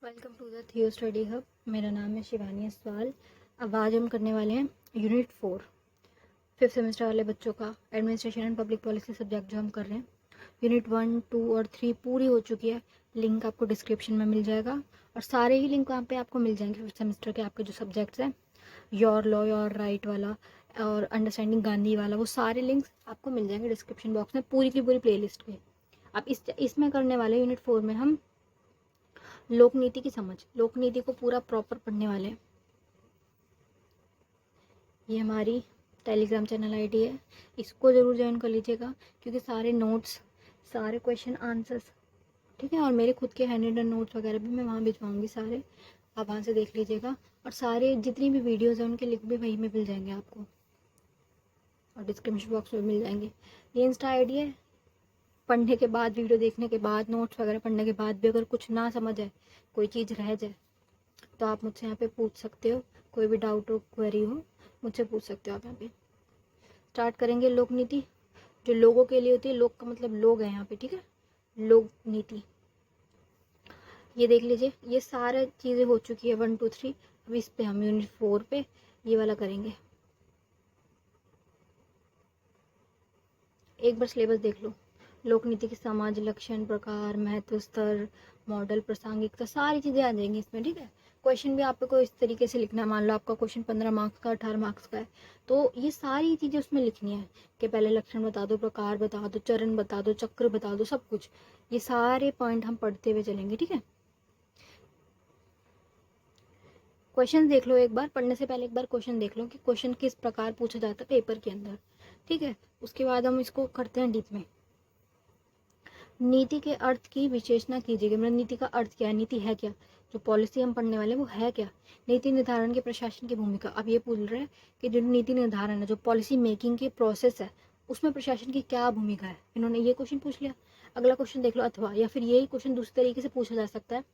Welcome to the थियो study hub. मेरा नाम है शिवानी अस्वाल। अब आज हम करने वाले हैं यूनिट 4 फिफ्थ सेमेस्टर वाले बच्चों का administration and public policy subject जो हम कर रहे हैं। यूनिट 1, 2 और 3 पूरी हो चुकी है। लिंक आपको डिस्क्रिप्शन में मिल जाएगा और सारे ही लिंक वहाँ पे आपको मिल जाएंगे फिफ्थ सेमेस्टर के आपके जो सब्जेक्ट्स हैं, योर लॉ योर राइट वाला और अंडरस्टैंडिंग गांधी वाला, वो सारे लिंक्स आपको मिल जाएंगे डिस्क्रिप्शन बॉक्स में पूरी की पूरी प्ले लिस्ट के। अब इसमें करने वाले यूनिट 4 में हम लोक नीति की समझ, लोक नीति को पूरा प्रॉपर पढ़ने वाले हैं। ये हमारी टेलीग्राम चैनल आईडी है, इसको ज़रूर ज्वाइन कर लीजिएगा क्योंकि सारे नोट्स, सारे क्वेश्चन आंसर्स, ठीक है, और मेरे खुद के हैंड रिटन नोट्स वगैरह भी मैं वहाँ भिजवाऊँगी सारे, आप वहाँ से देख लीजिएगा। और सारे जितनी भी वीडियोज़ हैं उनके लिंक भी वहीं में मिल जाएंगे आपको और डिस्क्रिप्शन बॉक्स में मिल जाएंगे। ये इंस्टा आईडी है। पढ़ने के बाद, वीडियो देखने के बाद, नोट्स वगैरह पढ़ने के बाद भी अगर कुछ ना समझ आए, कोई चीज़ रह जाए, तो आप मुझसे यहाँ पे पूछ सकते हो। कोई भी डाउट हो, क्वेरी हो, मुझसे पूछ सकते हो आप यहाँ पे। स्टार्ट करेंगे लोक नीति, जो लोगों के लिए होती है। लोग का मतलब लोग हैं यहाँ पे, ठीक है। लोक नीति ये देख लीजिए, ये सारे चीज़ें हो चुकी है 1, 2, 3। अब इस पे हम यूनिट 4 पे ये वाला करेंगे। एक बार सिलेबस देख लो। लोक नीति के समाज, लक्षण, प्रकार, महत्व, स्तर, मॉडल, प्रासंगिकता, सारी चीज़ें आ जाएंगी इसमें, ठीक है। क्वेश्चन भी आपको इस तरीके से लिखना है। मान लो आपका क्वेश्चन 15 मार्क्स का, 18 मार्क्स का है, तो ये सारी चीज़ें उसमें लिखनी है कि पहले लक्षण बता दो, प्रकार बता दो, चरण बता दो, चक्र बता दो, सब कुछ। ये सारे पॉइंट हम पढ़ते हुए चलेंगे, ठीक है। क्वेश्चन देख लो एक बार, पढ़ने से पहले एक बार क्वेश्चन देख लो कि क्वेश्चन किस प्रकार पूछा जाता है पेपर के अंदर, ठीक है। उसके बाद हम इसको करते हैं डीप में। नीति के अर्थ की विशेषणा कीजिएगा। मतलब नीति का अर्थ क्या है, नीति है क्या, जो पॉलिसी हम पढ़ने वाले हैं वो है क्या। नीति निर्धारण के प्रशासन की भूमिका। अब ये पूछ रहे हैं कि जो नीति निर्धारण है, जो पॉलिसी मेकिंग की प्रोसेस है, उसमें प्रशासन की क्या भूमिका है। इन्होंने ये क्वेश्चन पूछ लिया। अगला क्वेश्चन देख लो, अथवा या फिर यही क्वेश्चन दूसरे तरीके से पूछा जा सकता है।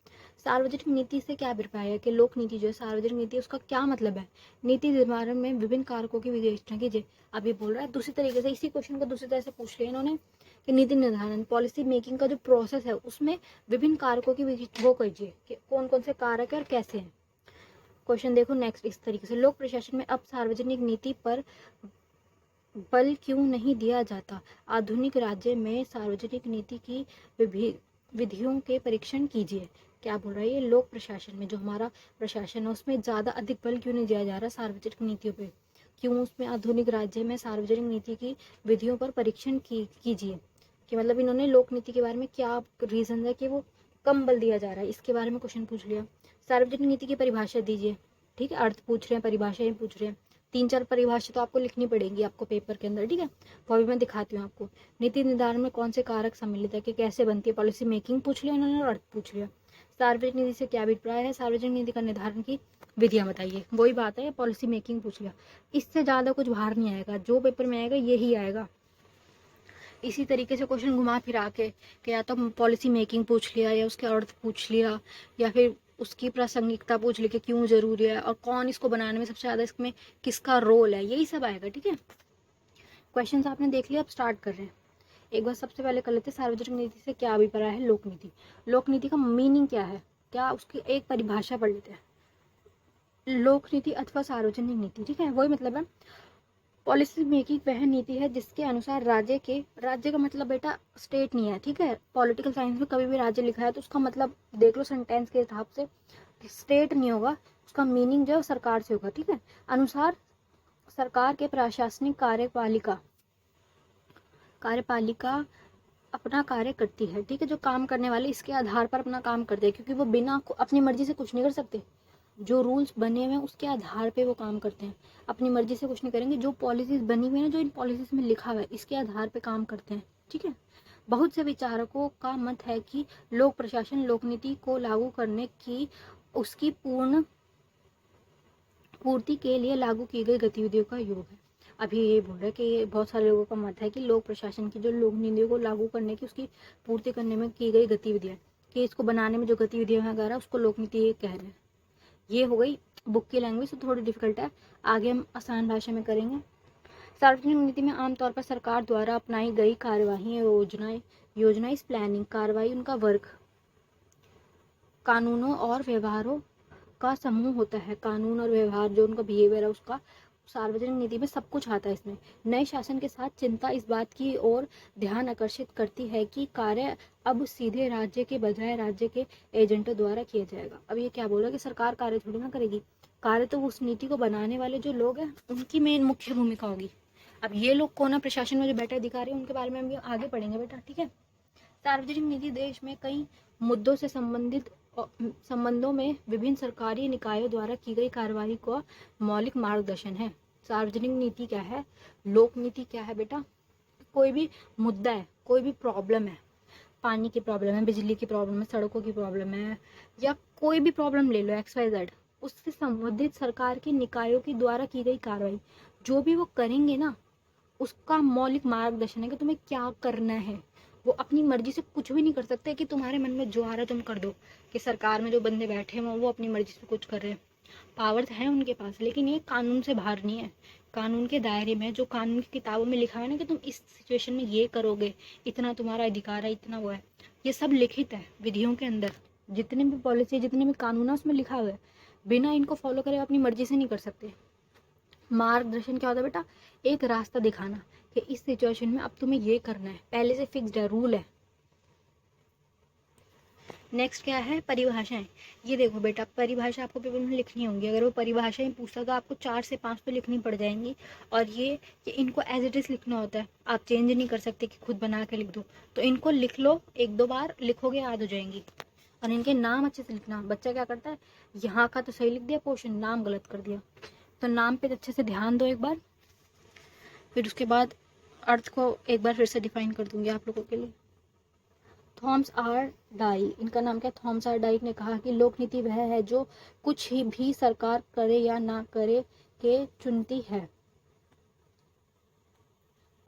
सार्वजनिक नीति से क्या अभिप्राय है, कि लोक नीति जो है, सार्वजनिक नीति, उसका क्या मतलब है। नीति निर्माण में विभिन्न कारकों की विवेचना कीजिए। अब ये बोल रहा है दूसरी तरीके से, इसी क्वेश्चन को दूसरी तरह से पूछ लिया इन्होंने कि नीति निर्धारण, पॉलिसी मेकिंग का जो प्रोसेस है, उसमें विभिन्न कारकों की वो कीजिए कि कौन कौन से कारक है और कैसे हैं। क्वेश्चन देखो नेक्स्ट इस तरीके से, लोक प्रशासन में अब सार्वजनिक नीति पर बल क्यों नहीं दिया जाता। आधुनिक राज्य में सार्वजनिक नीति की विधियों के परीक्षण कीजिए। क्या बोल रहा है ये, लोक प्रशासन में जो हमारा प्रशासन है उसमें ज़्यादा अधिक बल क्यों नहीं दिया जा रहा सार्वजनिक नीतियों पे, क्यों उसमें आधुनिक राज्य में सार्वजनिक नीति की विधियों पर परीक्षण कीजिए। कि मतलब इन्होंने लोक नीति के बारे में क्या रीज़न है कि वो कम बल दिया जा रहा है, इसके बारे में क्वेश्चन पूछ लिया। सार्वजनिक नीति की परिभाषा दीजिए, ठीक है। अर्थ पूछ रहे हैं, परिभाषाएं पूछ रहे हैं। 3-4 परिभाषा तो आपको लिखनी पड़ेगी आपको पेपर के अंदर, ठीक है। वो अभी मैं दिखाती हूँ आपको। नीति निर्धारण में कौन से कारक सम्मिलित है, कि कैसे बनती है। पॉलिसी मेकिंग पूछ लिया उन्होंने और अर्थ पूछ लिया। सार्वजनिक नीति से क्या अभिप्राय है, सार्वजनिक नीति का निर्धारण की विधियां बताइए। वही बात है, पॉलिसी मेकिंग पूछ लिया। इससे ज़्यादा कुछ बाहर नहीं आएगा, जो पेपर में आएगा यही आएगा। इसी तरीके से क्वेश्चन घुमा फिरा के कि या तो पॉलिसी मेकिंग पूछ लिया, या उसके अर्थ पूछ लिया, या फिर उसकी प्रासंगिकता पूछ ली कि क्यों जरूरी है और कौन इसको बनाने में सबसे ज़्यादा, इसमें किसका रोल है, यही सब आएगा, ठीक है। क्वेश्चंस आपने देख लिया, अब स्टार्ट कर रहे हैं। एक बार सबसे पहले कर लेते हैं सार्वजनिक नीति से क्या अभिप्राय है, लोक नीति। लोक नीति का मीनिंग क्या है, क्या उसकी एक परिभाषा पढ़ लेते हैं। लोक नीति अथवा सार्वजनिक नीति, ठीक है, वही मतलब है। पॉलिसी मेकिंग वह नीति है जिसके अनुसार राज्य का मतलब बेटा स्टेट नहीं है, ठीक है। पॉलिटिकल साइंस में कभी भी राज्य लिखा है तो उसका मतलब देख लो सेंटेंस के हिसाब से, स्टेट नहीं होगा, उसका मीनिंग जो है सरकार से होगा, ठीक है। अनुसार सरकार के प्रशासनिक कार्यपालिका अपना कार्य करती है, ठीक है। जो काम करने वाले इसके आधार पर अपना काम करते हैं, क्योंकि वो बिना अपनी मर्जी से कुछ नहीं कर सकते। जो रूल्स बने हुए हैं उसके आधार पे वो काम करते हैं, अपनी मर्जी से कुछ नहीं करेंगे। जो पॉलिसीज बनी हुई है ना, जो इन पॉलिसीज में लिखा हुआ है, इसके आधार पे काम करते हैं, ठीक है। बहुत से विचारकों का मत है कि लोक प्रशासन लोक नीति को लागू करने की उसकी पूर्ति के लिए लागू की गई गतिविधियों का योग है। अभी ये बोल रहा है कि बहुत सारे लोगों का मत है कि लोक प्रशासन की जो लोक नीतियों को लागू करने की, उसकी पूर्ति करने में की गई गतिविधियां, कि इसको बनाने में जो गतिविधियां वगैरह उसको लोक नीति कह रहे हैं। ये हो गई बुक की लैंग्वेज, तो थोड़ी डिफिकल्ट है, आगे हम आसान भाषा में करेंगे। सार्वजनिक नीति में आमतौर पर सरकार द्वारा अपनाई गई कार्यवाही, योजनाएं, प्लानिंग, कार्रवाई, उनका वर्क, कानूनों और व्यवहारों का समूह होता है। कानून और व्यवहार जो उनका बिहेवियर है उसका, सार्वजनिक नीति में सब कुछ आता है इसमें। नए शासन के साथ चिंता इस बात की ओर ध्यान आकर्षित करती है कि कार्य अब सीधे राज्य के बजाय राज्य के एजेंटों द्वारा किया जाएगा। अब ये क्या बोल रहा है कि सरकार कार्य थोड़ी ना करेगी, कार्य तो उस नीति को बनाने वाले जो लोग हैं उनकी मेन मुख्य भूमिका होगी। अब ये लोग कौन है, प्रशासन में जो बैठे अधिकारी, उनके बारे में हम आगे पढ़ेंगे बेटा, ठीक है। सार्वजनिक नीति देश में कई मुद्दों से संबंधित संबंधों में विभिन्न सरकारी निकायों द्वारा की गई कार्रवाई का मौलिक मार्गदर्शन है। सार्वजनिक नीति क्या है, लोक नीति क्या है बेटा, कोई भी मुद्दा है, कोई भी प्रॉब्लम है, पानी की प्रॉब्लम है, बिजली की प्रॉब्लम है, सड़कों की प्रॉब्लम है, या कोई भी प्रॉब्लम ले लो XYZ, उससे संबंधित सरकार के निकायों के द्वारा की गई कार्रवाई जो भी वो करेंगे ना, उसका मौलिक मार्गदर्शन है कि तुम्हें क्या करना है। वो अपनी मर्जी से कुछ भी नहीं कर सकते कि तुम्हारे मन में जो आ रहा है तुम कर दो, कि सरकार में जो बंदे बैठे हैं वो अपनी मर्जी से कुछ कर रहे हैं। पावर्स है उनके पास, लेकिन ये कानून से बाहर नहीं है, कानून के दायरे में। जो कानून की किताबों में लिखा है ना कि तुम इस सिचुएशन में ये करोगे, इतना तुम्हारा अधिकार है, इतना वो है, ये सब लिखित है विधियों के अंदर। जितने भी पॉलिसी, जितने भी कानून है उसमें लिखा हुआ है। बिना इनको फॉलो करे अपनी मर्जी से नहीं कर सकते। मार्गदर्शन क्या होता है बेटा, एक रास्ता दिखाना कि इस सिचुएशन में अब तुम्हें ये करना है, पहले से फिक्स्ड है, रूल है। नेक्स्ट क्या है, परिभाषाएं। ये देखो बेटा, परिभाषा आपको पेपर में लिखनी होंगी। अगर वो परिभाषाएं पूछता तो आपको 4 से 5 तो लिखनी पड़ जाएंगी। और ये कि इनको एज इट इज लिखना होता है, आप चेंज नहीं कर सकते कि खुद बना के लिख दो। तो इनको लिख लो, 1-2 बार लिखोगे याद हो जाएंगी। और इनके नाम अच्छे से लिखना। बच्चा क्या करता है, यहाँ का तो सही लिख दिया पोर्शन, नाम गलत कर दिया, तो नाम पे अच्छे से ध्यान दो एक बार। फिर उसके बाद अर्थ को एक बार फिर से डिफाइन कर दूंगी आप लोगों के लिए। थॉमस आर डाई, इनका नाम क्या है, थॉमस आर डाई ने कहा कि लोक नीति वह है जो कुछ ही भी सरकार करे या ना करे के चुनती है,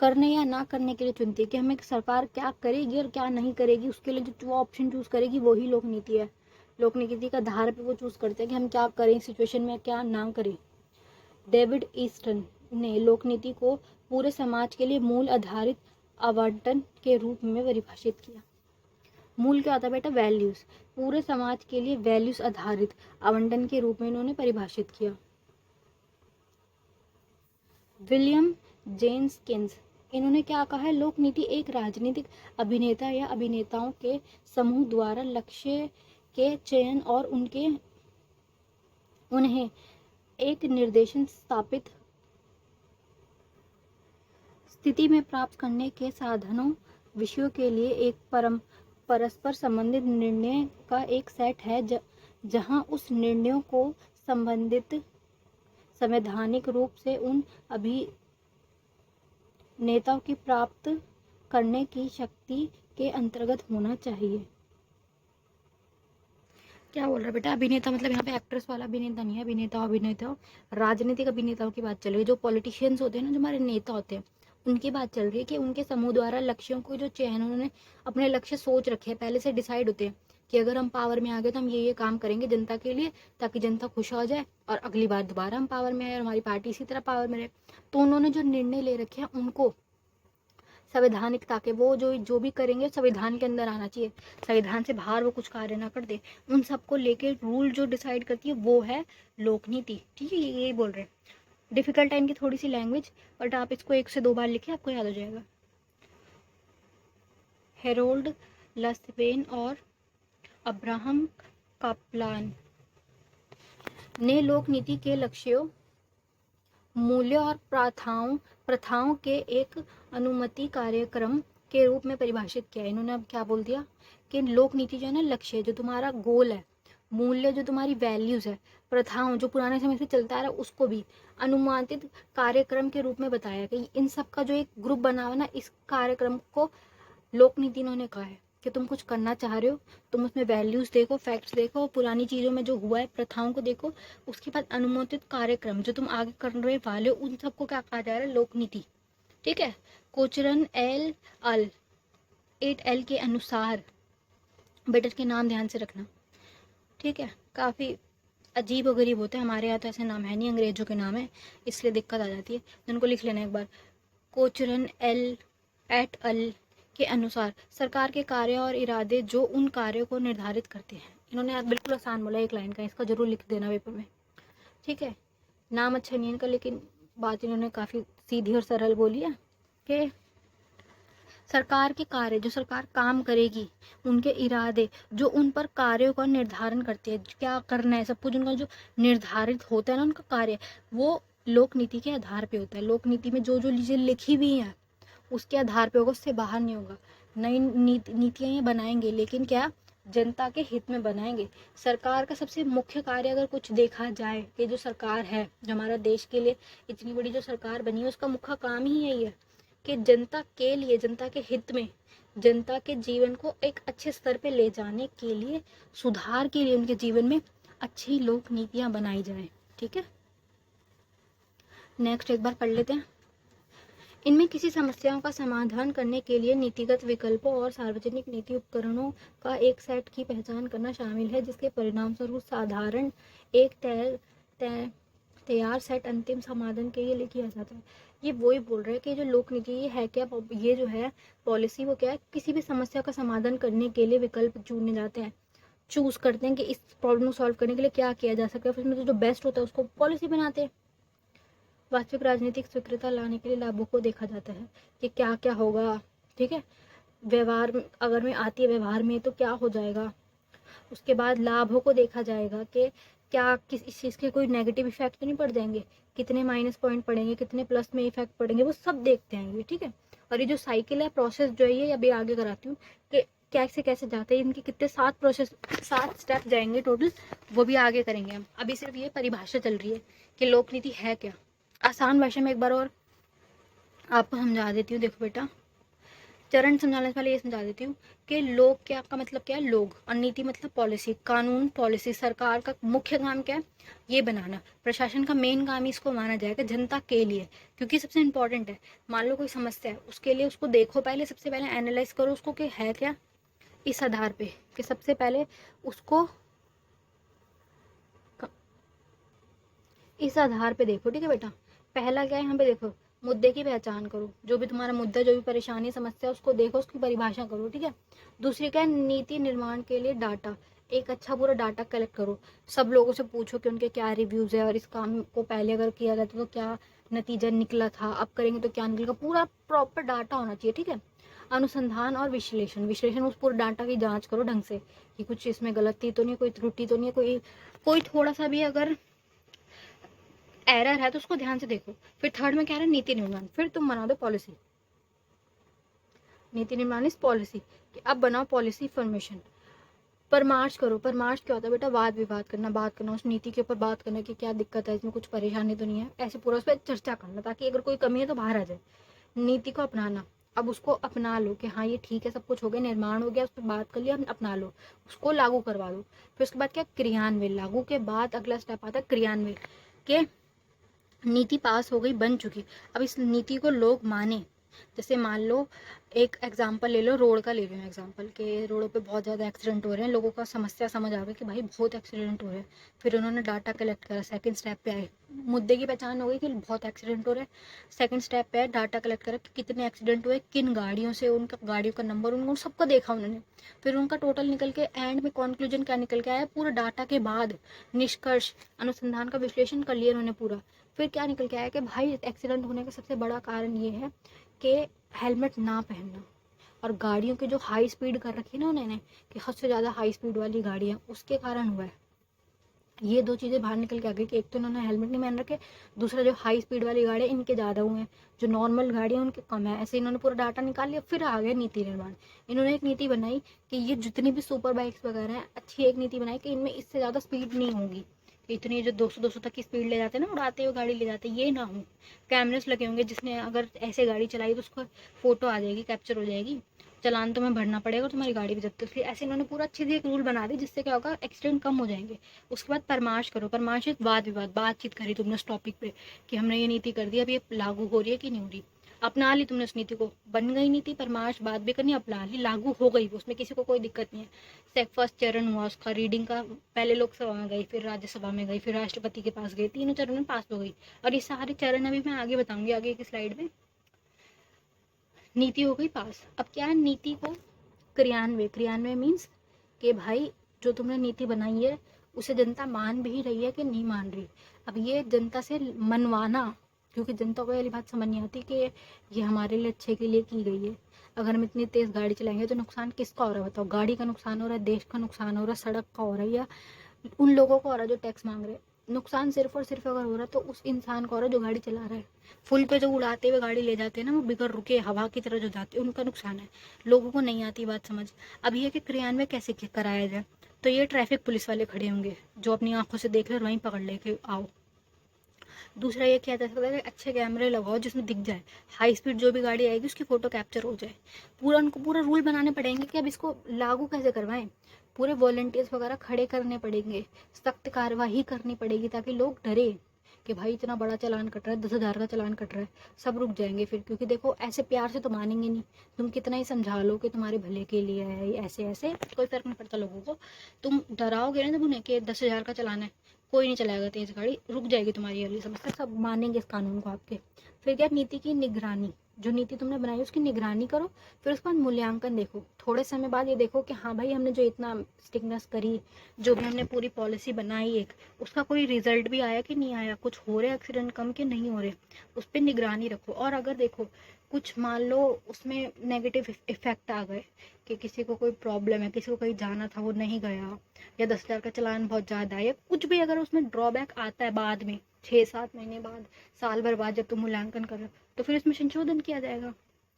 करने या ना करने के लिए चुनती है, कि हमें सरकार क्या करेगी और क्या नहीं करेगी उसके लिए जो ऑप्शन चूज करेगी वही लोक नीति है। लोक नीति का आधार पे वो चूज करते हैं कि हम क्या करें सिचुएशन में, क्या ना करें। डेविड ईस्टन ने लोक नीति को पूरे समाज के लिए मूल आधारित आवंटन के रूप में परिभाषित किया। मूल क्या होता है बेटा, वैल्यूज। पूरे समाज के लिए वैल्यूज आधारित आवंटन के रूप में इन्होंने परिभाषित किया। विलियम जेम्स किन्स, इन्होंने क्या कहा है, लोक नीति एक राजनीतिक अभिनेता या अभिनेताओं के समूह द्वारा लक्ष्य के चयन और उन्हें एक निर्देशन स्थापित स्थिति में प्राप्त करने के साधनों विषयों के लिए एक परस्पर संबंधित निर्णय का एक सेट है, जहां उस निर्णयों को संबंधित संवैधानिक रूप से उन अभिनेताओं की प्राप्त करने की शक्ति के अंतर्गत होना चाहिए। क्या बोल रहा है बेटा, अभिनेता मतलब यहाँ पे एक्ट्रेस वाला अभिनेता नहीं है, अभिनेता राजनीतिक अभिनेताओं की बात चल रही है। जो पॉलिटिशियंस होते हैं ना, जो हमारे नेता होते हैं, उनकी बात चल रही है कि उनके समूह द्वारा लक्ष्यों को जो चयन, उन्होंने अपने लक्ष्य सोच रखे हैं, पहले से डिसाइड होते हैं कि अगर हम पावर में आ गए तो हम ये काम करेंगे जनता के लिए, ताकि जनता खुश हो जाए और अगली बार दोबारा हम पावर में आए और हमारी पार्टी इसी तरह पावर में रहे। तो उन्होंने जो निर्णय ले रखे हैं उनको संवैधानिकता के, वो जो भी करेंगे संविधान के अंदर आना चाहिए, संविधान से बाहर वो कुछ कार्य ना कर दे। उन सबको लेके रूल जो डिसाइड करती है वो है लोक नीति, ठीक है। यही बोल रहे हैं। डिफिकल्ट है इनकी थोड़ी सी लैंग्वेज, बट आप इसको 1 से 2 बार लिखे, आपको याद हो जाएगा। हेरोल्ड लस्पेन और अब्राहम कापलान ने लोक नीति के लक्ष्यों, मूल्यों और प्रथाओं के एक अनुमति कार्यक्रम के रूप में परिभाषित किया। इन्होंने अब क्या बोल दिया कि लोक नीति जो है ना, लक्ष्य जो तुम्हारा गोल है, मूल्य जो तुम्हारी वैल्यूज है, प्रथाओं जो पुराने समय से चलता आ रहा है उसको भी अनुमानित कार्यक्रम के रूप में बताया कि इन सब का जो एक ग्रुप बना हुआ ना, इस कार्यक्रम को लोक नीति इन्होंने कहा है कि तुम कुछ करना चाह रहे हो, तुम उसमें वैल्यूज देखो, फैक्ट्स देखो, पुरानी चीजों में जो हुआ है प्रथाओं को देखो, उसके बाद अनुमोदित कार्यक्रम जो तुम आगे करने वाले हो उन सबको क्या कहा जा रहा है, लोक नीति, ठीक है। कोचरन एल 8L के अनुसार, बेटर के नाम ध्यान से रखना, ठीक है, काफी अजीब और गरीब होते हैं, हमारे यहाँ तो ऐसे नाम है नहीं, अंग्रेजों के नाम है, इसलिए दिक्कत आ जाती है। उनको लिख लेना एक बार। कोचरन एल के अनुसार सरकार के कार्य और इरादे जो उन कार्यों को निर्धारित करते हैं, इन्होंने बिल्कुल आसान बोला, एक लाइन का, इसका जरूर लिख देना पेपर में, ठीक है। नाम अच्छा नहीं है इनका, लेकिन बात इन्होंने काफ़ी सीधी और सरल बोली है कि सरकार के कार्य, जो सरकार काम करेगी, उनके इरादे, जो उन पर कार्यों का निर्धारण करती है, क्या करना है, सब कुछ उनका जो निर्धारित होता है ना उनका कार्य, वो लोक नीति के आधार पे होता है। लोक नीति में जो जो चीज़ें लिखी हुई हैं उसके आधार पे होगा, उससे बाहर नहीं होगा। नई नीतियाँ ये बनाएंगे, लेकिन क्या, जनता के हित में बनाएंगे। सरकार का सबसे मुख्य कार्य अगर कुछ देखा जाए कि जो सरकार है, जो हमारा देश के लिए इतनी बड़ी जो सरकार बनी है, उसका मुख्य काम ही यही है कि जनता के लिए, जनता के हित में, जनता के जीवन को एक अच्छे स्तर पे ले जाने के लिए, सुधार के लिए उनके जीवन में अच्छी लोक नीतियाँ बनाई जाए, ठीक है। नेक्स्ट एक बार पढ़ लेते हैं। इनमें किसी समस्याओं का समाधान करने के लिए नीतिगत विकल्पों और सार्वजनिक नीति उपकरणों का एक सेट की पहचान करना शामिल है, जिसके परिणामस्वरूप साधारण एक तैयार सेट अंतिम समाधान के लिए किया जाता है। ये वही बोल रहे हैं कि जो लोक नीति ये है क्या, ये जो है पॉलिसी, वो क्या है, किसी भी समस्या का समाधान करने के लिए विकल्प चुने जाते हैं, चूज करते हैं कि इस प्रॉब्लम को सॉल्व करने के लिए क्या किया जा सकता है, फिर उसमें जो बेस्ट होता है उसको पॉलिसी बनाते हैं। वास्तविक राजनीतिक स्वीकृति लाने के लिए लाभों को देखा जाता है कि क्या क्या होगा, ठीक है, व्यवहार अगर में आती है, व्यवहार में तो क्या हो जाएगा। उसके बाद लाभों को देखा जाएगा कि क्या किस इस चीज़ के कोई नेगेटिव इफेक्ट तो नहीं पड़ जाएंगे, कितने माइनस पॉइंट पड़ेंगे, कितने प्लस में इफेक्ट पड़ेंगे, वो सब देखते हैं ये, ठीक है। और ये जो साइकिल है, प्रोसेस जो है, ये अभी आगे कराती हूँ कि कैसे कैसे जाते हैं, इनके कितने 7 स्टेप जाएंगे टोटल, वो भी आगे करेंगे हम। अभी सिर्फ ये परिभाषा चल रही है कि लोक नीति है क्या। आसान भाषा में एक बार और आपको समझा देती हूँ। देखो बेटा, चरण समझाने से पहले ये समझा देती हूँ कि लोग क्या का मतलब क्या है, लोग, और नीति मतलब पॉलिसी, कानून, पॉलिसी। सरकार का मुख्य काम क्या है, ये बनाना। प्रशासन का मेन काम ही इसको माना जाएगा जनता के लिए, क्योंकि सबसे इंपॉर्टेंट है। मान लो कोई समस्या है, उसके लिए उसको देखो पहले, सबसे पहले एनालाइज करो उसको कि है क्या, इस आधार पे कि सबसे पहले उसको इस आधार पे देखो, ठीक है बेटा। पहला क्या है, यहाँ पे देखो, मुद्दे की पहचान करो, जो भी तुम्हारा मुद्दा, जो भी परेशानी, समस्या, उसको देखो, उसकी परिभाषा करो, ठीक है। दूसरी क्या है, नीति निर्माण के लिए डाटा, एक अच्छा पूरा डाटा कलेक्ट करो, सब लोगों से पूछो कि उनके क्या रिव्यूज है, और इस काम को पहले अगर किया जाता तो क्या नतीजा निकला था, अब करेंगे तो क्या निकलेगा, पूरा प्रॉपर डाटा होना चाहिए, ठीक है। अनुसंधान और विश्लेषण, विश्लेषण उस पूरे डाटा की जांच करो ढंग से कि कुछ इसमें गलती तो नहीं, कोई त्रुटि तो नहीं है, कोई थोड़ा सा भी अगर एरर है तो उसको ध्यान से देखो। फिर थर्ड में क्या है, नीति निर्माण, फिर तुम बना दो पॉलिसी। नीति निर्माण इस पॉलिसी कि अब बनाओ पॉलिसी फॉर्मेशन। परामर्श करो, परामर्श क्या होता है बेटा, वाद विवाद करना, बात करना, उस नीति के ऊपर बात करना कि क्या दिक्कत है, इसमें कुछ परेशानी तो नहीं है, ऐसे पूरा उस पर चर्चा करना, ताकि अगर कोई कमी है तो बाहर आ जाए। नीति को अपनाना, अब उसको अपना लो कि हाँ ये ठीक है, सब कुछ हो गया, निर्माण हो गया, उस पर बात कर लिया, अपना लो, उसको लागू करवा दो। फिर उसके बाद क्या, क्रियान्वयन। लागू के बाद अगला स्टेप आता है क्रियान्वयन, के नीति पास हो गई, बन चुकी, अब इस नीति को लोग माने। जैसे मान लो एक एग्जांपल ले लो, रोड का ले लो एग्जांपल, के रोडों पे बहुत ज़्यादा एक्सीडेंट हो रहे हैं, लोगों का समस्या समझ आ गई कि भाई बहुत एक्सीडेंट हो रहे हैं। फिर उन्होंने डाटा कलेक्ट करा, सेकंड स्टेप पे आए, मुद्दे की पहचान हो गई कि बहुत एक्सीडेंट हो रहे हैं। सेकंड स्टेप पे आए, डाटा कलेक्ट करा कि कितने एक्सीडेंट हुए, किन गाड़ियों से, उनका गाड़ियों का नंबर, उनको सबको देखा उन्होंने। फिर उनका टोटल निकल के एंड में कंक्लूजन क्या निकल के आया, पूरा डाटा के बाद निष्कर्ष, अनुसंधान का विश्लेषण कर लिया उन्होंने पूरा। फिर क्या निकल के आया कि भाई एक्सीडेंट होने का सबसे बड़ा कारण ये है कि हेलमेट ना पहनना, और गाड़ियों की जो हाई स्पीड कर रखी है ना उन्होंने, कि हद से ज़्यादा हाई स्पीड वाली गाड़ियाँ, उसके कारण हुआ है। ये दो चीज़ें बाहर निकल के आ गई कि एक तो उन्होंने हेलमेट नहीं पहन रखे, दूसरा जो हाई स्पीड वाली गाड़ी है इनके ज़्यादा हुए हैं, जो नॉर्मल गाड़ी है उनके कम है। ऐसे इन्होंने पूरा डाटा निकाल लिया। फिर आ गया नीति निर्माण, इन्होंने एक नीति बनाई कि ये जितनी भी सुपर बाइक्स वगैरह हैं, अच्छी एक नीति बनाई कि इनमें इससे ज़्यादा स्पीड नहीं होगी, कि इतनी जो 200 तक की स्पीड ले जाते हैं ना, उड़ाते हुए गाड़ी ले जाते हैं, ये ना हो। कैमरेस लगे होंगे, जिसने अगर ऐसे गाड़ी चलाई तो उसको फोटो आ जाएगी, कैप्चर हो जाएगी, चालान तुम्हें भरना पड़ेगा, तुम्हारी गाड़ी भी जब्त। इसलिए ऐसे इन्होंने पूरा अच्छे से एक रूल बना दी, जिससे क्या होगा, एक्सीडेंट कम हो जाएंगे। उसके बाद परामर्श करो, परामर्श वाद विवाद, बातचीत करी तुमने उस टॉपिक पे कि हमने ये नीति कर दी, अब ये लागू हो रही है कि नहीं हो रही, अपना ली तुमने उस नीति को, बन गई नीति, परामर्श बात भी करनी, अपना ली, लागू हो गई, उसमें किसी को कोई दिक्कत नहीं है। फर्स्ट चरण हुआ उसका रीडिंग का, पहले लोकसभा में गई, फिर राज्यसभा में गई, फिर राष्ट्रपति के पास गई, तीनों चरण में पास हो गई। और ये सारे चरण अभी मैं आगे बताऊंगी, आगे की स्लाइड में। नीति हो गई पास। अब क्या है, नीति को क्रियान्वय, क्रियान्वय मीन्स कि भाई जो तुमने नीति बनाई है उसे जनता मान भी रही है कि नहीं मान रही। अब ये जनता से मनवाना, क्योंकि जनता को ये बात समझ नहीं आती कि ये हमारे लिए अच्छे के लिए की गई है। अगर हम इतनी तेज गाड़ी चलाएंगे तो नुकसान किसका हो रहा है बताओ? गाड़ी का नुकसान हो रहा है, देश का नुकसान हो रहा है, सड़क का हो रहा है, या उन लोगों को हो रहा है जो टैक्स मांग रहे हैं? नुकसान सिर्फ और सिर्फ अगर हो रहा है तो उस इंसान को हो रहा है जो गाड़ी चला रहा है। फुल पे जो उड़ाते हुए गाड़ी ले जाते हैं ना, वो बिगड़ रुके हवा की तरह जो जाते हैं, उनका नुकसान है। लोगों को नहीं आती बात समझ। अब ये कि क्रियान्वयन कैसे कराया जाए, तो ये ट्रैफिक पुलिस वाले खड़े होंगे जो अपनी आंखों से देख ले और वहीं पकड़ लेके आओ। दूसरा ये किया जा सकता है कि अच्छे कैमरे लगाओ जिसमें दिख जाए, हाई स्पीड जो भी गाड़ी आएगी उसकी फोटो कैप्चर हो जाए। पूरा उनको पूरा रूल बनाने पड़ेंगे कि अब इसको लागू कैसे करवाएं। पूरे वॉलंटियर्स वगैरह खड़े करने पड़ेंगे, सख्त कार्रवाई करनी पड़ेगी ताकि लोग डरे कि भाई इतना बड़ा चालान कट रहा है, 10,000 का चालान कट रहा है। सब रुक जाएंगे फिर, क्योंकि देखो ऐसे प्यार से तो मानेंगे नहीं। तुम कितना ही समझा लो कि तुम्हारे भले के लिए है, ऐसे ऐसे कोई फर्क नहीं पड़ता लोगों को। तुम डराओगे ना जब उन्हें कि 10,000 का चालान है, कोई नहीं चलाएगा तेज गाड़ी, रुक जाएगी तुम्हारी अगली समस्या। सब मानेंगे इस कानून को आपके। फिर क्या, नीति की निगरानी, जो नीति तुमने बनाई उसकी निगरानी करो। फिर उसके बाद मूल्यांकन देखो, थोड़े समय बाद ये देखो कि हाँ भाई हमने जो इतना स्ट्रिक्टनेस करी, जो भी हमने पूरी पॉलिसी बनाई एक, उसका कोई रिजल्ट भी आया कि नहीं आया, कुछ हो रहे एक्सीडेंट कम के नहीं हो रहे, उस पर निगरानी रखो। और अगर देखो कुछ मान लो उसमें नेगेटिव इफेक्ट आ गए कि किसी को कोई प्रॉब्लम है, किसी को कहीं जाना था वो नहीं गया, या 10,000 का चालान बहुत ज़्यादा है, या कुछ भी अगर उसमें ड्रॉबैक आता है बाद में 6-7 महीने बाद, साल भर बाद जब तुम मूल्यांकन कर रहे हो, तो फिर इसमें संशोधन किया जाएगा,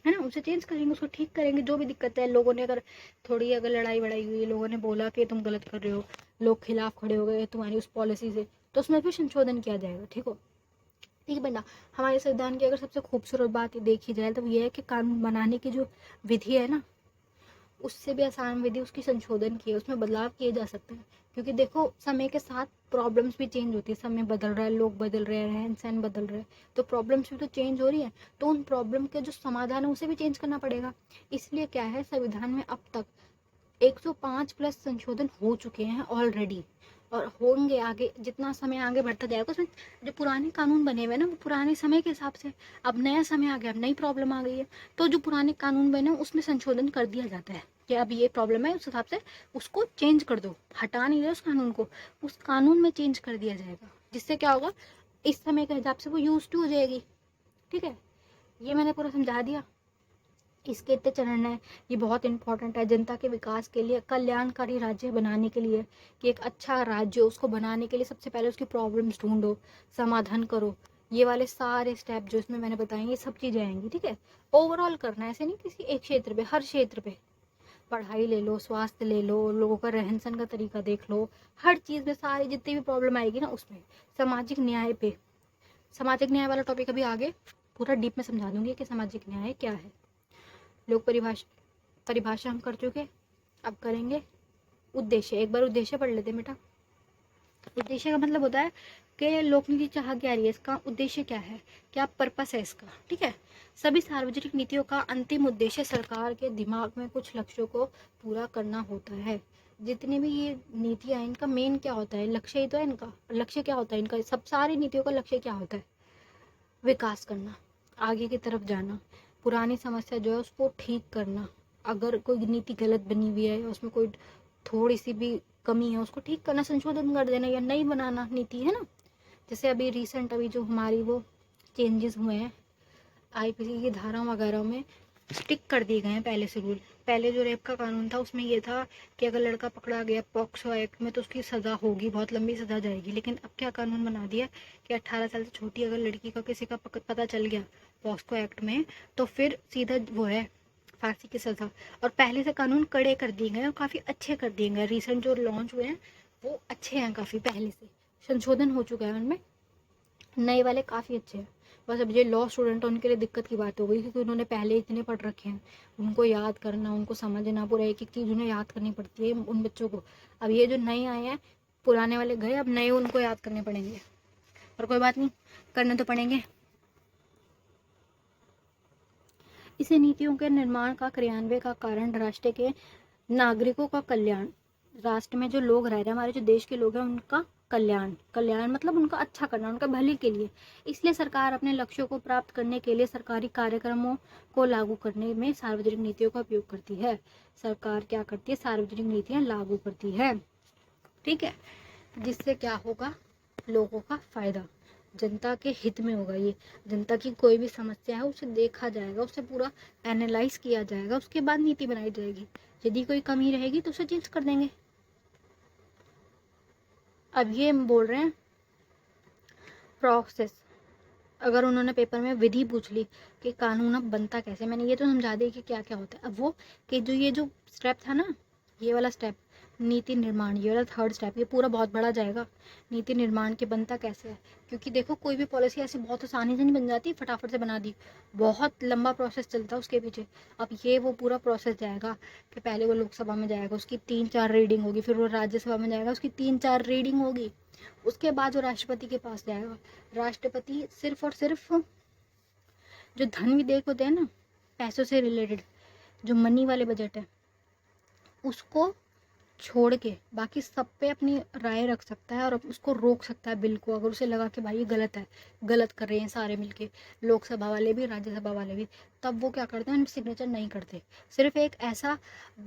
है ना। उसे चेंज करेंगे, उसको ठीक करेंगे। जो भी दिक्कत है, लोगों ने अगर थोड़ी अगर लड़ाई वड़ाई हुई, लोगों ने बोला कि तुम गलत कर रहे हो, लोग खिलाफ खड़े हो गए तुम्हारी उस पॉलिसी से, तो उसमें फिर संशोधन किया जाएगा। ठीक हो, ठीक है बेटा। हमारे संविधान की अगर सबसे खूबसूरत बात देखी जाए तो ये है कि कानून बनाने की जो विधि है ना, उससे भी आसान विधि उसकी संशोधन की है, उसमें बदलाव किए जा सकते हैं। क्योंकि देखो समय के साथ प्रॉब्लम्स भी चेंज होती है, समय बदल रहा है, लोग बदल रहे हैं, रहन सहन बदल रहे हैं, तो प्रॉब्लम्स भी तो चेंज हो रही है। तो उन प्रॉब्लम के जो समाधान है उसे भी चेंज करना पड़ेगा। इसलिए क्या है, संविधान में अब तक 105 प्लस संशोधन हो चुके हैं ऑलरेडी, और होंगे आगे। जितना समय आगे बढ़ता जाएगा उसमें जो पुराने कानून बने हुए ना, वो पुराने समय के हिसाब से, अब नया समय आ गया, अब नई प्रॉब्लम आ गई है, तो जो पुराने कानून बने उसमें संशोधन कर दिया जाता है कि अब ये प्रॉब्लम है, उस हिसाब से उसको चेंज कर दो। हटा नहीं रहे उस कानून को, उस कानून में चेंज कर दिया जाएगा, जिससे क्या होगा, इस समय के हिसाब से वो यूज टू हो जाएगी। ठीक है, ये मैंने पूरा समझा दिया। इसके इतने चरण है, ये बहुत इंपॉर्टेंट है जनता के विकास के लिए, कल्याणकारी राज्य बनाने के लिए, कि एक अच्छा राज्य उसको बनाने के लिए सबसे पहले उसकी प्रॉब्लम्स ढूंढो, समाधान करो। ये वाले सारे स्टेप जो इसमें मैंने बताए, ये सब चीज़ें आएंगी। ठीक है, ओवरऑल करना है, ऐसे नहीं किसी एक क्षेत्र पे, हर क्षेत्र पे। पढ़ाई ले लो, स्वास्थ्य ले लो, लोगों का रहन सहन का तरीका देख लो, हर चीज़ में सारी जितनी भी प्रॉब्लम आएगी ना उसमें। सामाजिक न्याय पे, सामाजिक न्याय वाला टॉपिक अभी आगे पूरा डीप में समझा दूंगी कि सामाजिक न्याय क्या है। लोग परिभाषा हम कर चुके, अब करेंगे उद्देश्य। एक बार उद्देश्य पढ़ लेते हैं बेटा। उद्देश्य का मतलब होता है कि लोकनीति चाह क्या रही है, इसका उद्देश्य क्या है, क्या पर्पस है इसका। ठीक है, सभी सार्वजनिक नीतियों का अंतिम उद्देश्य सरकार के दिमाग में कुछ लक्ष्यों को पूरा करना होता है। जितनी भी ये नीतियाँ हैं, इनका मेन क्या होता है, लक्ष्य ही तो है इनका। लक्ष्य क्या होता है इनका, सब सारी नीतियों का लक्ष्य क्या होता है, विकास करना, आगे की तरफ जाना, पुरानी समस्या जो है उसको ठीक करना। अगर कोई नीति गलत बनी हुई है, उसमें कोई थोड़ी सी भी कमी है, उसको ठीक करना, संशोधन कर देना, या नई बनाना नीति, है ना। जैसे अभी रिसेंट अभी जो हमारी वो चेंजेस हुए हैं आईपीसी की धारा वगैरह में, स्टिक कर दिए गए हैं पहले से रूल। पहले जो रेप का कानून था उसमें ये था कि अगर लड़का पकड़ा गया पॉक्सो एक्ट में तो उसकी सज़ा होगी, बहुत लंबी सज़ा जाएगी। लेकिन अब क्या कानून बना दिया कि 18 साल से छोटी अगर लड़की का किसी का पता चल गया पॉक्सो एक्ट में, तो फिर सीधा वो है फांसी की सज़ा। और पहले से कानून कड़े कर दिए गए और काफ़ी अच्छे कर दिए गए। रिसेंट जो लॉन्च हुए हैं वो अच्छे हैं, काफ़ी पहले से संशोधन हो चुका है उनमें, नए वाले काफ़ी अच्छे हैं। बस अब ये लॉ स्टूडेंट उनके लिए दिक्कत की बात हो गई, क्योंकि उन्होंने पहले इतने पढ़ रखे हैं, उनको याद करना, उनको समझना, पूरा एक एक चीज़ उन्हें याद करनी पड़ती है उन बच्चों को। अब ये जो नए आए हैं, पुराने वाले गए, अब नए उनको याद करने पड़ेंगे, पर कोई बात नहीं, करने तो पड़ेंगे। इसे नीतियों के निर्माण का क्रियान्वयन का कारण राष्ट्र के नागरिकों का कल्याण, राष्ट्र में जो लोग रह रहे हैं, हमारे जो देश के लोग हैं, उनका कल्याण, कल्याण मतलब उनका अच्छा करना, उनका भले के लिए। इसलिए सरकार अपने लक्ष्यों को प्राप्त करने के लिए सरकारी कार्यक्रमों को लागू करने में सार्वजनिक नीतियों का उपयोग करती है। सरकार क्या करती है, सार्वजनिक नीतियां लागू करती है। ठीक है, जिससे क्या होगा, लोगों का फायदा, जनता के हित में होगा। ये जनता की कोई भी समस्या है उसे देखा जाएगा, उसे पूरा एनालाइज किया जाएगा, उसके बाद नीति बनाई जाएगी। यदि कोई कमी रहेगी तो उसे चेंज कर देंगे। अब ये हम बोल रहे हैं प्रोसेस। अगर उन्होंने पेपर में विधि पूछ ली कि कानून अब बनता कैसे, मैंने ये तो समझा दी कि क्या क्या होता है। अब वो कि जो ये जो स्टेप था ना, ये वाला स्टेप नीति निर्माण, ये वाला थर्ड स्टेप, ये पूरा बहुत बड़ा जाएगा। नीति निर्माण के बनता कैसे है, क्योंकि देखो कोई भी पॉलिसी ऐसी बहुत आसानी से नहीं बन जाती, फटाफट से बना दी, बहुत लंबा प्रोसेस चलता है उसके पीछे। अब ये वो पूरा प्रोसेस जाएगा कि पहले वो लोकसभा में जाएगा, उसकी 3-4 रीडिंग होगी, फिर वो राज्यसभा में जाएगा, उसकी 3-4 रीडिंग होगी, उसके बाद वो राष्ट्रपति के पास जाएगा। राष्ट्रपति सिर्फ और सिर्फ जो धन विधेयक होते हैं ना, पैसों से रिलेटेड, जो मनी वाले बजट है, उसको छोड़ के बाकी सब पे अपनी राय रख सकता है और उसको रोक सकता है बिल को, अगर उसे लगा कि भाई ये गलत है, गलत कर रहे हैं सारे मिलके, लोकसभा वाले भी राज्यसभा वाले भी, तब वो क्या करते हैं, सिग्नेचर नहीं करते। सिर्फ एक ऐसा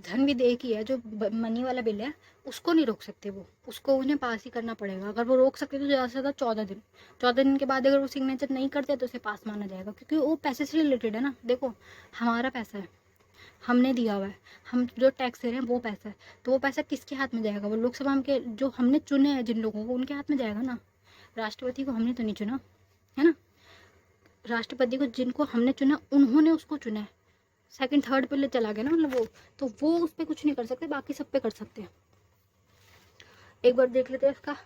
धन विधेयक ही है जो मनी वाला बिल है, उसको नहीं रोक सकते वो, उसको उन्हें पास ही करना पड़ेगा। अगर वो रोक सकते तो ज़्यादा से ज़्यादा 14 दिन, 14 दिन के बाद अगर वो सिग्नेचर नहीं करते तो उसे पास माना जाएगा, क्योंकि वो पैसे से रिलेटेड है ना। देखो हमारा पैसा है, हमने दिया हुआ है, हम जो टैक्स दे रहे हैं वो पैसा है, तो वो पैसा किसके हाथ में जाएगा, वो लोकसभा के जो हमने चुने हैं जिन लोगों को, उनके हाथ में जाएगा ना। राष्ट्रपति को हमने तो नहीं चुना है ना, राष्ट्रपति को जिनको हमने चुना उन्होंने उसको चुना है, सेकंड थर्ड पे ले चला गया ना, मतलब वो, तो वो उस पर कुछ नहीं कर सकते, बाकी सब पे कर सकते हैं। एक बार देख लेते हैं इसका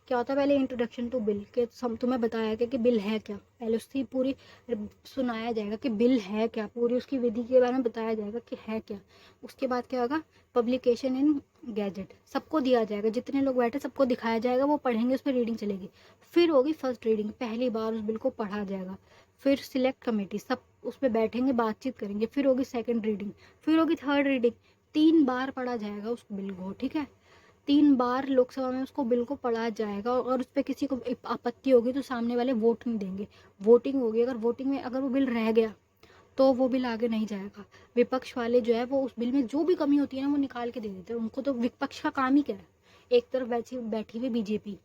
क्या होता है। पहले इंट्रोडक्शन टू बिल के तुम्हें बताया गया कि बिल है क्या, पहले उसकी पूरी सुनाया जाएगा कि बिल है क्या, पूरी उसकी विधि के बारे में बताया जाएगा कि है क्या। उसके बाद क्या होगा, पब्लिकेशन इन गैजेट, सबको दिया जाएगा, जितने लोग बैठे सबको दिखाया जाएगा, वो पढ़ेंगे, उस पर रीडिंग चलेगी। फिर होगी फर्स्ट रीडिंग, पहली बार उस बिल को पढ़ा जाएगा। फिर सिलेक्ट कमेटी, सब उस पर बैठेंगे, बातचीत करेंगे। फिर होगी सेकेंड रीडिंग, फिर होगी थर्ड रीडिंग। 3 बार पढ़ा जाएगा उस बिल को, ठीक है। 3 बार लोकसभा में उसको बिल को पढ़ा जाएगा, और उस पर किसी को आपत्ति होगी तो सामने वाले वोट नहीं देंगे, वोटिंग होगी। अगर वोटिंग में अगर वो बिल रह गया तो वो बिल आगे नहीं जाएगा। विपक्ष वाले जो है वो उस बिल में जो भी कमी होती है ना वो निकाल के दे देते हैं। उनको तो विपक्ष का काम ही क्या है, एक तरफ बैठी हुई बीजेपी,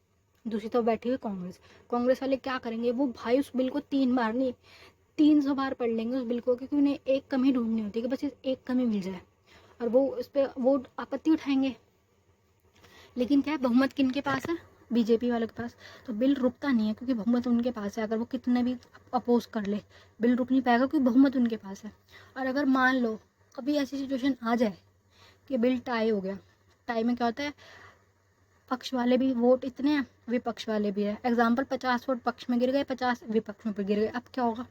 दूसरी तरफ बैठी हुई कांग्रेस। कांग्रेस वाले क्या करेंगे, वो भाई उस बिल को 3 बार नहीं 300 बार पढ़ लेंगे उस बिल को, क्योंकि उन्हें एक कमी ढूंढनी होती है कि बस एक कमी मिल जाए, और वो उस पर वो आपत्ति उठाएंगे। लेकिन क्या है, बहुमत किनके पास है, बीजेपी वालों के पास, तो बिल रुकता नहीं है, क्योंकि बहुमत उनके पास है। अगर वो कितने भी अपोज कर ले, बिल रुक नहीं पाएगा, क्योंकि बहुमत उनके पास है। और अगर मान लो कभी ऐसी सिचुएशन आ जाए कि बिल टाई हो गया, टाई में क्या होता है, पक्ष वाले भी वोट इतने हैं, विपक्ष वाले भी है, एग्जाम्पल 50 वोट पक्ष में गिर गए, 50 विपक्ष में गिर गए, अब क्या होगा,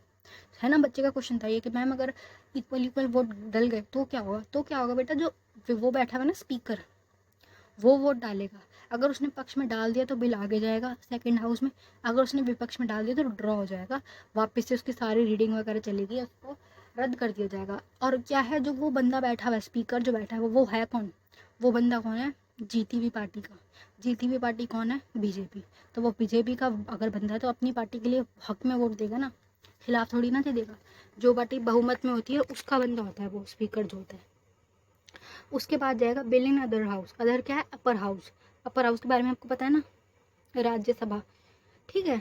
है ना। बच्चे का क्वेश्चन था ये कि मैम अगर इक्वल इक्वल वोट डल गए तो क्या होगा, तो क्या होगा बेटा, जो वो बैठा हुआ ना स्पीकर, वो वोट डालेगा। अगर उसने पक्ष में डाल दिया तो बिल आगे जाएगा सेकंड हाउस में, अगर उसने विपक्ष में डाल दिया तो ड्रॉ हो जाएगा, वापस से उसकी सारी रीडिंग वगैरह चलेगी, उसको रद्द कर दिया जाएगा। और क्या है, जो वो बंदा बैठा हुआ है, स्पीकर जो बैठा है, वो है कौन, वो बंदा कौन है, जीती हुई पार्टी का। जीती हुई पार्टी कौन है, बीजेपी। तो वो बीजेपी का अगर बंदा है तो अपनी पार्टी के लिए हक में वोट देगा ना, खिलाफ थोड़ी ना दे देगा। जो पार्टी बहुमत में होती है उसका बंदा होता है वो स्पीकर जो होता है। उसके बाद जाएगा bill in other house, other क्या है, अपर हाउस। अपर हाउस के बारे में आपको पता है ना, राज्यसभा, ठीक है।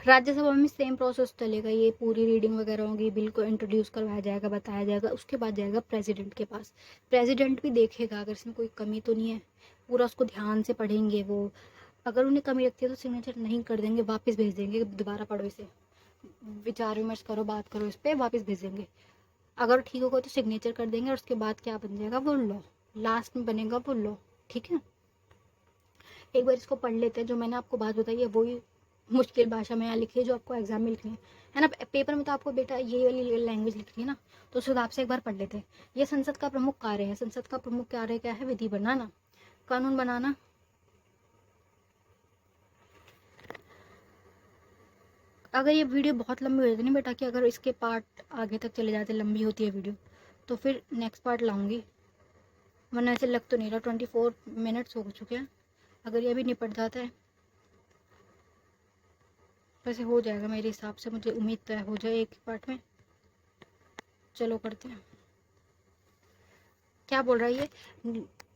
राज्यसभा में सेम प्रोसेस चलेगा, ये पूरी रीडिंग वगैरह होगी, बिल को इंट्रोड्यूस करवाया जाएगा, बताया जाएगा। उसके बाद जाएगा प्रेसिडेंट के पास, प्रेसिडेंट भी देखेगा अगर इसमें कोई कमी तो नहीं है, पूरा उसको ध्यान से पढ़ेंगे वो। अगर उन्हें कमी लगती है तो सिग्नेचर नहीं कर देंगे, वापस भेज देंगे, दोबारा पढ़ो इसे, विचार विमर्श करो, बात करो इस पर, वापस भेज देंगे। अगर ठीक होगा तो सिग्नेचर कर देंगे, और उसके बाद क्या बन जाएगा, वो लॉ, लास्ट में बनेगा वो लॉ, ठीक है। एक बार इसको पढ़ लेते हैं, जो मैंने आपको बात बताई है वही मुश्किल भाषा में यहाँ लिखी है, जो आपको एग्जाम में लिखनी है ना। पेपर में तो आपको बेटा ये वाली लैंग्वेज लिखनी है ना, तो उस हिसाब से एक बार पढ़ लेते हैं। ये संसद का प्रमुख कार्य है, संसद का प्रमुख कार्य क्या है, विधि बनाना, कानून बनाना। अगर ये वीडियो बहुत लंबी हो जाती है ना बेटा, कि अगर इसके पार्ट आगे तक चले जाते, लंबी होती है वीडियो, तो फिर नेक्स्ट पार्ट लाऊंगी, वरना ऐसे लग तो नहीं रहा 24 मिनट्स हो चुके हैं। अगर ये भी निपट जाता है, वैसे हो जाएगा मेरे हिसाब से, मुझे उम्मीद तो है हो जाए एक पार्ट में। चलो करते हैं, क्या बोल रहा है ये,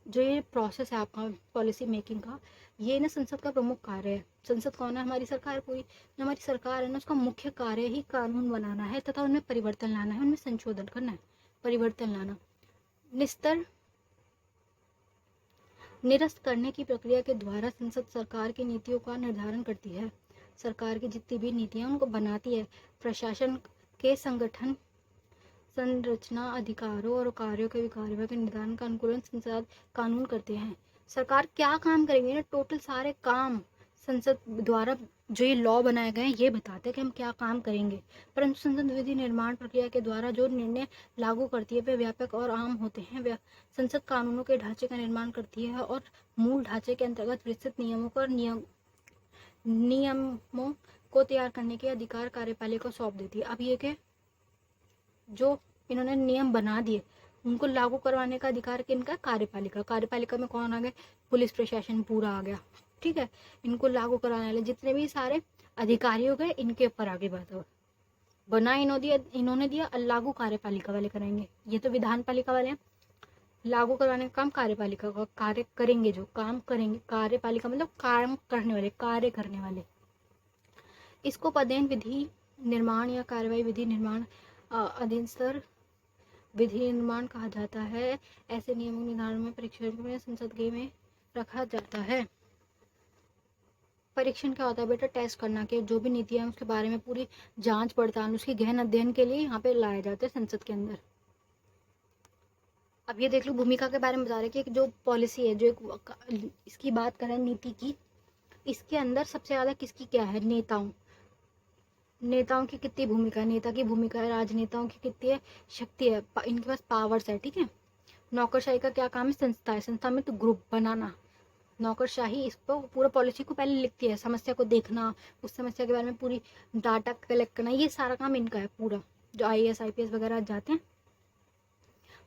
जो ये प्रोसेस है आपका पॉलिसी मेकिंग का, ये ना संसद का प्रमुख कार्य है। संसद कौन है? हमारी सरकार पूरी। जो हमारी सरकार है ना, उसका मुख्य कार्य ही कानून बनाना है तथा उनमें परिवर्तन लाना है, उनमें संशोधन करना है, परिवर्तन लाना। निस्तर निरस्त करने की प्रक्रिया के द्वारा संसद सरकार की नीतियों का निर्धारण करती है। सरकार की जितनी भी नीतियां उनको बनाती है। प्रशासन के संगठन, संरचना, अधिकारों और कार्यों के कार्यों के निर्धारण का अनुकूलन संसद कानून करते हैं। सरकार क्या काम करेंगे ना, टोटल सारे काम संसद द्वारा जो ये लॉ बनाए गए हैं ये बताते हैं कि हम क्या काम करेंगे। परंतु संसद विधि निर्माण प्रक्रिया के द्वारा जो निर्णय लागू करती है वे व्यापक और आम होते हैं। संसद कानूनों के ढांचे का निर्माण करती है और मूल ढांचे के अंतर्गत विस्तृत नियमों को नियमों को तैयार करने के अधिकार कार्यपालिका को सौंप देती है। अब ये क्या, जो इन्होंने नियम बना दिए उनको लागू करवाने का अधिकार किनका? कार्यपालिका। कार्यपालिका में कौन आ गए? पुलिस प्रशासन पूरा आ गया, ठीक है। इनको लागू कराने वाले जितने भी सारे अधिकारी हो गए, इनके ऊपर आगे बात हो। बना इन्होंने दिया, लागू कार्यपालिका वाले कराएंगे। ये तो विधान पालिका वाले हैं, लागू करवाने का काम कार्यपालिका का। कार्य करेंगे, जो काम करेंगे, कार्यपालिका मतलब काम करने वाले, कार्य करने वाले। इसको पदेन विधि निर्माण या कार्यवाही विधि निर्माण अधीनस्तर विधि निर्माण कहा जाता है। ऐसे नियमों निर्धारण में परीक्षण में संसद के में रखा जाता है। परीक्षण क्या होता है बेटा? टेस्ट करना के जो भी नीतियां हैं उसके बारे में पूरी जांच पड़ताल, उसके गहन अध्ययन के लिए यहाँ पे लाए जाते हैं संसद के अंदर। अब ये देख लो, भूमिका के बारे में बता रहे कि जो पॉलिसी है, जो इसकी बात करें नीति की, इसके अंदर सबसे ज्यादा किसकी क्या है? नेताओं की कितनी भूमिका है? नेता की भूमिका है। राजनेताओं की कितनी है? शक्ति है, इनके पास पावर्स है, ठीक है। नौकरशाही का क्या काम है? संस्था है। संस्था में तो ग्रुप बनाना। नौकरशाही इसको पूरा पॉलिसी को पहले लिखती है, समस्या को देखना, उस समस्या के बारे में पूरी डाटा कलेक्ट करना, ये सारा काम इनका है पूरा, जो IAS IPS वगैरह जाते हैं।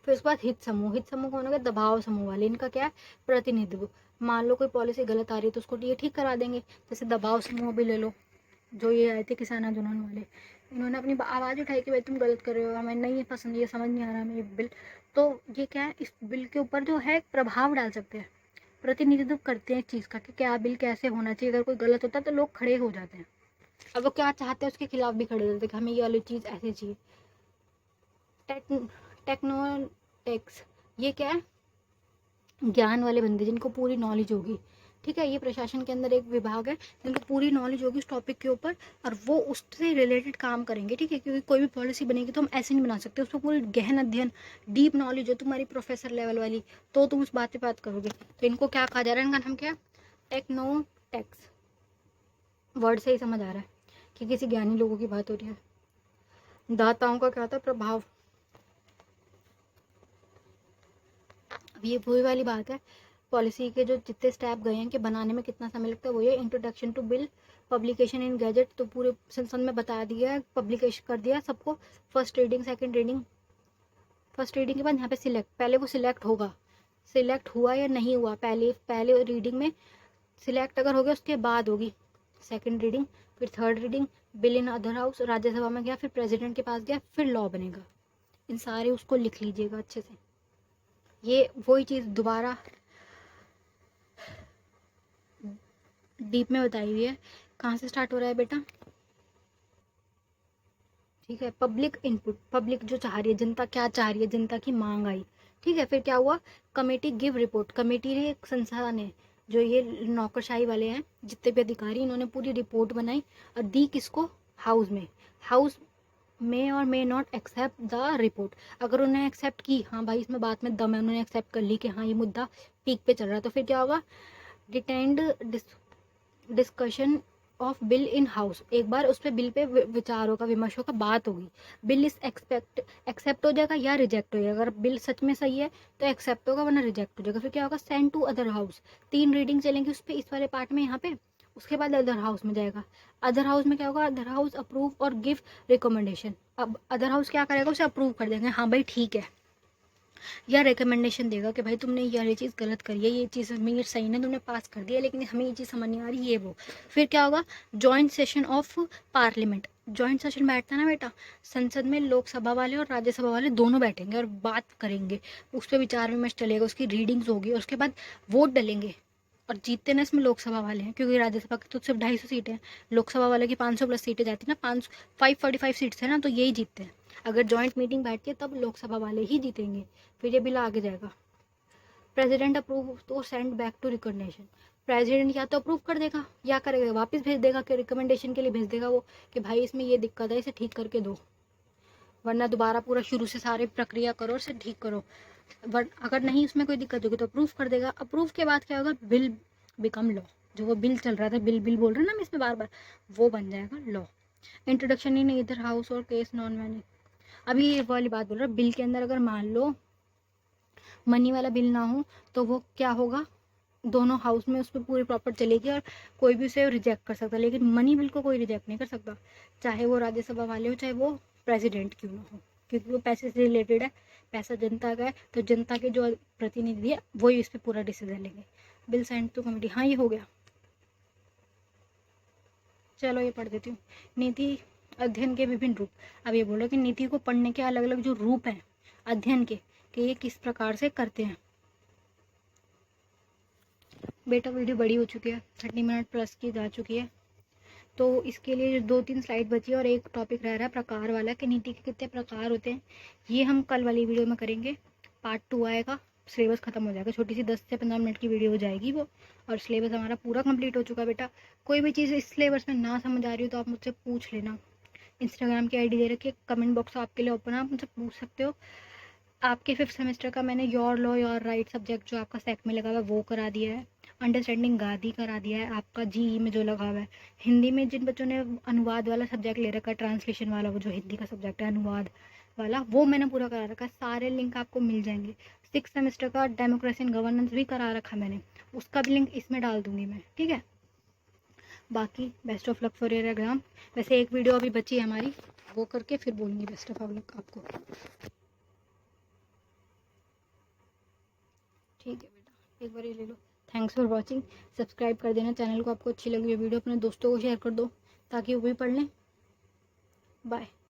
फिर उसके बाद हित समूह कौन हो गया? दबाव समूह वाले। इनका क्या है? प्रतिनिधित्व। मान लो कोई पॉलिसी गलत आ रही है तो उसको ये ठीक करा देंगे। जैसे दबाव समूह भी ले लो, जो ये आए थे किसान आंदोलन वाले, इन्होंने अपनी आवाज़ उठाई कि भाई तुम गलत कर रहे हो, हमें नहीं पसंद, ये समझ नहीं आ रहा हमें ये बिल। तो ये क्या है, इस बिल के ऊपर जो है प्रभाव डाल सकते हैं, प्रतिनिधित्व करते हैं इस चीज़ का कि क्या बिल कैसे होना चाहिए। अगर कोई गलत होता है तो लोग खड़े हो जाते हैं, अब वो क्या चाहते हैं उसके खिलाफ भी खड़े हो जाते हैं कि हमें ये वाली चीज़ ऐसे चाहिए। टेक्नोटेक्स, ये क्या है? ज्ञान वाले बंदे जिनको पूरी नॉलेज होगी, ठीक है। ये प्रशासन के अंदर एक विभाग है जिनको पूरी नॉलेज होगी उस टॉपिक के ऊपर, और वो उससे रिलेटेड काम करेंगे, ठीक है। क्योंकि कोई भी पॉलिसी बनेगी तो हम ऐसे नहीं बना सकते, उसको पूरी गहन अध्ययन, डीप नॉलेज हो तुम्हारी प्रोफेसर लेवल वाली, तो तुम उस बात पे बात करोगे। तो इनको क्या कहा जा रहा है? इनका नाम क्या? टेक्नोटेक्स। वर्ड से ही समझ आ रहा है कि किसी ज्ञानी लोगों की बात हो रही है। दाताओं का क्या होता है? प्रभाव। अब ये वही वाली बात है, पॉलिसी के जो जितने स्टेप गए हैं कि बनाने में कितना समय लगता है, वो ये introduction to bill, publication in gazette, तो पूरे संसद में बता दिया है, पब्लिकेशन कर दिया सबको। First reading, second reading, first reading के बाद यहाँ पे सिलेक्ट, पहले वो सिलेक्ट होगा, सिलेक्ट हुआ या नहीं हुआ, पहले रीडिंग में सिलेक्ट अगर हो गया उसके बाद होगी सेकंड रीडिंग, फिर third reading, bill in other house, Rajya Sabha में गया, फिर प्रेसिडेंट के पास गया, फिर लॉ बनेगा। इन सारे उसको लिख लीजिएगा अच्छे से। ये वही चीज़ दोबारा डीप में बताई हुई है। कहाँ से स्टार्ट हो रहा है बेटा? ठीक है, पब्लिक इनपुट, पब्लिक जो चाह रही है, जनता क्या चाह रही है, जनता की मांग आई, ठीक है। फिर क्या हुआ? कमेटी गिव रिपोर्ट, कमेटी ने, एक संस्था ने, जो ये नौकरशाही वाले हैं जितने भी अधिकारी, इन्होंने पूरी रिपोर्ट बनाई और दी किसको? हाउस में। हाउस मे और may not accept the report. अगर उन्होंने एक्सेप्ट की, हाँ भाई इसमें बात में दम है, उन्होंने एक्सेप्ट कर ली कि हाँ ये मुद्दा पीक पे चल रहा है, तो फिर क्या होगा? Detained discussion of bill in house, एक बार उस पर बिल पे विचार होगा, विमर्श होगा, बात होगी। बिल इस एक्सेप्ट हो जाएगा या रिजेक्ट हो जाएगा। अगर बिल सच में सही है तो एक्सेप्ट होगा, वरना रिजेक्ट हो जाएगा। फिर क्या होगा? Send to other house, 3 reading चलेंगी उस पर, इस वाले पार्ट में यहाँ पे, उसके बाद अदर हाउस में जाएगा। अदर हाउस में क्या होगा? अदर हाउस अप्रूव और गिव रिकमेंडेशन। अब अदर हाउस क्या करेगा? उसे अप्रूव कर देंगे, हाँ भाई ठीक है, या रिकमेंडेशन देगा कि भाई तुमने ये चीज़ गलत करी है, ये चीज़ हमें ये सही नहीं, तुमने पास कर दिया लेकिन हमें ये चीज़ समझ नहीं आ रही, ये वो। फिर क्या होगा, joint session of parliament. Joint session बैठता है ना बेटा, संसद में लोकसभा वाले और राज्यसभा वाले दोनों बैठेंगे और बात करेंगे, उस पर विचार विमर्श चलेगा, उसकी रीडिंग्स होगी और उसके बाद वोट डलेंगे। और जीतते ना इसमें लोकसभा वाले हैं, क्योंकि राज्यसभा की तो सिर्फ 250 सीटें हैं, लोकसभा वाले की 500 प्लस सीटें जाती है ना, 545 सीट्स है ना, तो यही जीतते हैं। अगर जॉइंट मीटिंग बैठती है तब लोकसभा वाले ही जीतेंगे, फिर ये बिल आगे जाएगा। प्रेसिडेंट अप्रूव तो send back to recommendation. President या तो अप्रूव कर देगा या करेगा वापस भेज देगा, कि रिकमेंडेशन के लिए भेज देगा वो, कि भाई इसमें ये दिक्कत है, इसे ठीक करके दो, वरना दोबारा पूरा शुरू से सारी प्रक्रिया करो और इसे ठीक करो। अगर नहीं उसमें कोई दिक्कत होगी तो अप्रूव कर देगा। अप्रूव के बाद क्या होगा, बिल बिकम लॉ। जो वो बिल चल रहा था, बिल बिल बोल रहे हैं ना हम इसमें बार बार, वो बन जाएगा लॉ। इंट्रोडक्शन इन इधर हाउस और केस नॉन मैनी। अभी ये वाली बात बोल रहा है, बिल के अंदर अगर मान लो मनी वाला बिल ना हो तो वो क्या होगा, दोनों हाउस में उस पर पूरी प्रॉपर चलेगी और कोई भी उसे रिजेक्ट कर सकता है, लेकिन मनी बिल को कोई रिजेक्ट नहीं कर सकता, चाहे वो राज्यसभा वाले हो चाहे वो प्रेसिडेंट क्यों ना हो, क्योंकि वो पैसे से रिलेटेड है, पैसा जनता का है, तो जनता के जो प्रतिनिधि है वही इस पर पूरा डिसीजन लेंगे। बिल सेंड टू कमेटी, हाँ ये हो गया। चलो ये पढ़ देती हूँ। नीति अध्ययन के विभिन्न रूप। अब ये बोलो कि नीति को पढ़ने के अलग अलग जो रूप हैं अध्ययन के, कि ये किस प्रकार से करते हैं। बेटा वीडियो बड़ी हो चुकी है, 30 मिनट प्लस की जा चुकी है, तो इसके लिए 2-3 स्लाइड बची है और एक टॉपिक रह रहा है प्रकार वाला, कि नीति के कितने प्रकार होते हैं। ये हम कल वाली वीडियो में करेंगे, पार्ट 2 आएगा, सिलेबस खत्म हो जाएगा, छोटी सी 10 से 15 मिनट की वीडियो हो जाएगी वो, और सिलेबस हमारा पूरा कंप्लीट हो चुका है। बेटा कोई भी चीज़ इस सिलेबस में ना समझ आ रही हो तो आप मुझसे पूछ लेना। इंस्टाग्राम की आईडी दे रखी है, कमेंट बॉक्स आपके लिए ओपन है, आप मुझसे पूछ सकते हो। आपके 5th सेमेस्टर का मैंने your law your right subject जो आपका सेक में लगा हुआ है वो करा दिया है। अंडरस्टैंडिंग गादी करा दिया है आपका जीई में जो लगा हुआ है। हिंदी में जिन बच्चों ने अनुवाद वाला सब्जेक्ट ले रखा है, ट्रांसलेशन वाला, वो जो हिंदी का सब्जेक्ट है अनुवाद वाला, वो मैंने पूरा करा रखा है, सारे लिंक आपको मिल जाएंगे। 6th सेमेस्टर का डेमोक्रेसी एंड गवर्नेंस भी करा रखा मैंने, उसका भी लिंक इसमें डाल दूंगी मैं, ठीक है। बाकी best of luck for your exam. वैसे एक वीडियो अभी बची है हमारी, वो करके फिर बोलूँगी बेस्ट ऑफ लक आपको। ठीक है बेटा, एक बार ये ले लो। Thanks for watching. सब्सक्राइब कर देना चैनल को, आपको अच्छी लगी ये वीडियो अपने दोस्तों को शेयर कर दो ताकि वो भी पढ़ लें। बाय।